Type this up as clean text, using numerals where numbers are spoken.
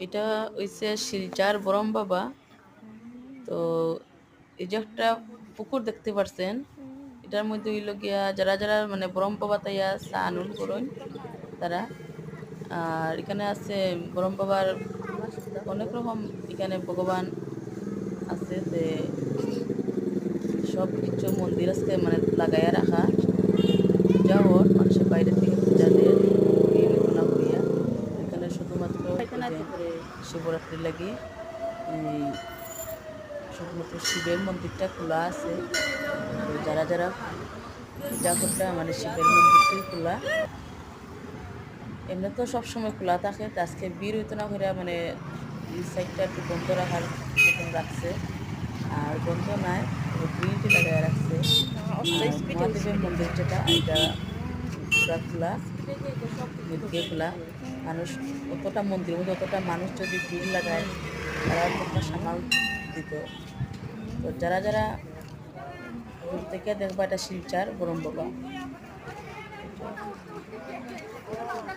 এটা হইছে শিলচর বরম বাবা। তো এই যে একটা পুকুর দেখতে পারছেন, এটার মধ্যে হইল গিয়া যারা যারা মানে বরম বাবা তাইয়া চা আনুন করুন তারা। আর এখানে আছে বরম বাবার অনেক রকম, এখানে ভগবান আছে যে সব কিছু মন্দির আজকে মানে লাগাইয়া রাখা, পূজা হওয়ার মানুষের বাইরে থেকে পূজা দেয় না করিয়া। এখানে শুধুমাত্র ওই যে শিবরাত্রির লাগি এই শুধুমাত্র শিবের মন্দিরটা খোলা আছে। তো যারা যারা পূজা করতে মানে শিবের মন্দিরটাই খোলা, এমনি তো সবসময় খোলা থাকে। তো আজকে ভিড় হইতো না করে মানে এই সাইডটা একটু বন্ধ রাখার মতন রাখছে। আর বন্ধ নাই, গ্রিলটি লাগাই রাখছে। আর মহাদেবের মন্দির যেটা এটা পুরা খোলা, দিয়ে খোলা। মানুষ অতটা মন্দির মধ্যে অতটা মানুষ যদি ভিড় লাগায় তারা অতটা সামাল দিত। তো যারা যারা দূর থেকে দেখবা এটা শিলচর বরম বাবা।